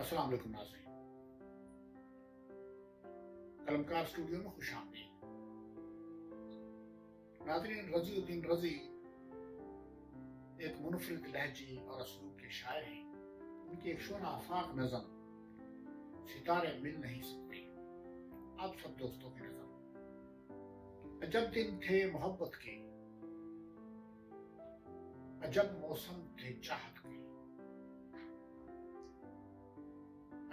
अस्सलाम वालेकुम नाज़रीन, कलमकार स्टूडियो में खुश आमदीद। नाज़रीन, रज़ीउद्दीन रज़ी एक मुनफरिद लहजे और असलूब के शायर हैं। उनकी एक शोना आफाक नज़म सितारे मिल नहीं सकते आप सब दोस्तों की नज़र। अजब दिन थे मोहब्बत के, अजब मौसम थे चाहत के।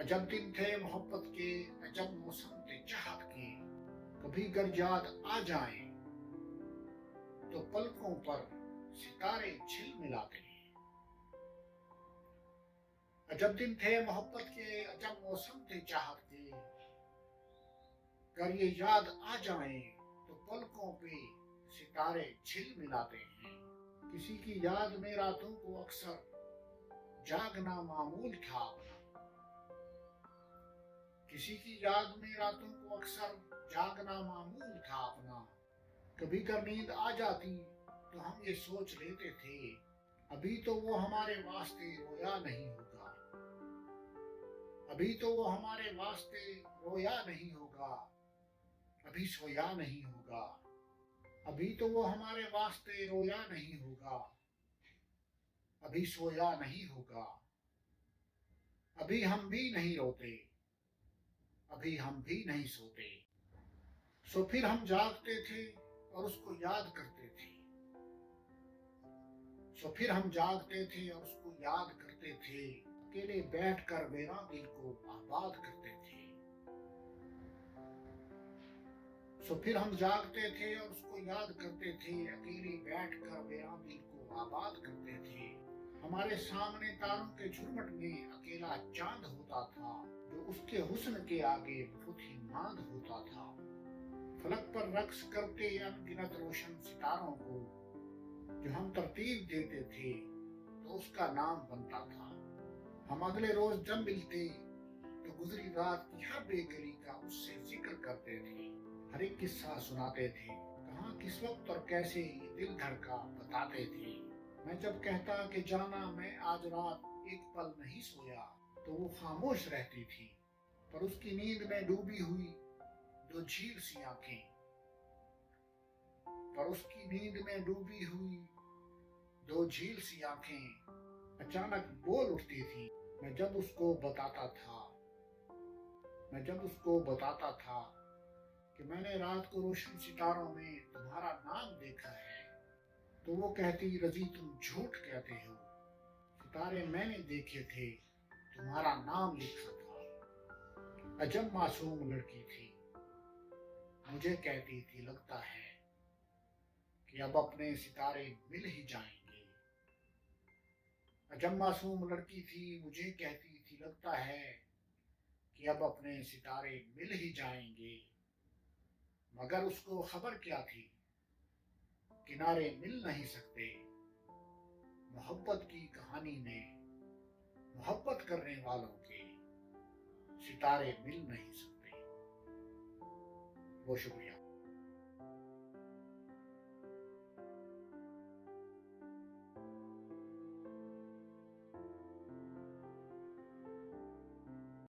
अजब दिन थे मोहब्बत के, अजब मौसम थे चाहत के। कभी गर याद आ जाए तो पलकों पर सितारे झिलमिलाते हैं। अजब दिन थे मोहब्बत के, अजब मौसम थे चाहत के। गर ये याद आ जाए तो पलकों पे सितारे झिलमिलाते हैं। किसी की याद में रातों को अक्सर जागना मामूल था अपना। किसी की याद में रातों को अक्सर जागना मामूल था अपना। कभी कर नींद आ जाती तो हम ये सोच लेते थे, अभी तो वो हमारे वास्ते रोया नहीं होगा। अभी तो वो हमारे वास्ते रोया नहीं होगा। अभी सोया नहीं होगा। अभी तो वो हमारे वास्ते रोया नहीं होगा। अभी सोया नहीं होगा। अभी हम भी नहीं रोते, अभी हम भी नहीं सोते। सो फिर हम जागते थे और उसको याद करते थे। सो फिर हम जागते थे और उसको याद करते थे। अकेले बैठकर वेरान दिल को आबाद करते थे। सो फिर हम जागते थे और उसको याद करते थे। अकेले बैठकर वेरान दिल को आबाद करते थे। हमारे सामने तारों के झुरमुट में अकेला चांद होता था, जो उसके हुस्न के आगे बहुत ही मांद होता था। फलक पर रक्स करते अनगिनत रोशन सितारों को जो हम तरतीब देते थे तो उसका नाम बनता था। हम अगले रोज जब मिलते तो गुजरी रात की हर बेगली का उससे जिक्र करते थे। हर एक किस्सा सुनाते थे, कहाँ किस वक्त और कैसे ये दिल धड़का बताते थे। मैं जब कहता कि जाना मैं आज रात एक पल नहीं सोया तो वो खामोश रहती थी, पर उसकी नींद में डूबी हुई दो झील सी आंखें। पर उसकी नींद में डूबी हुई दो झील सी आंखें अचानक बोल उठती थी। मैं जब उसको बताता था कि मैंने रात को रोशन सितारों में तुम्हारा नाम देखा है, तो वो कहती, रज़ी तुम झूठ कहते हो, सितारे मैंने देखे थे, तुम्हारा नाम लिखा था। अजब मासूम लड़की थी, मुझे कहती थी लगता है कि अब अपने सितारे मिल ही जाएंगे। अजब मासूम लड़की थी, मुझे कहती थी लगता है कि अब अपने सितारे मिल ही जाएंगे। मगर उसको खबर क्या थी, किनारे मिल नहीं सकते। मोहब्बत की कहानी में मोहब्बत करने वालों के सितारे मिल नहीं सकते। बहुत शुक्रिया।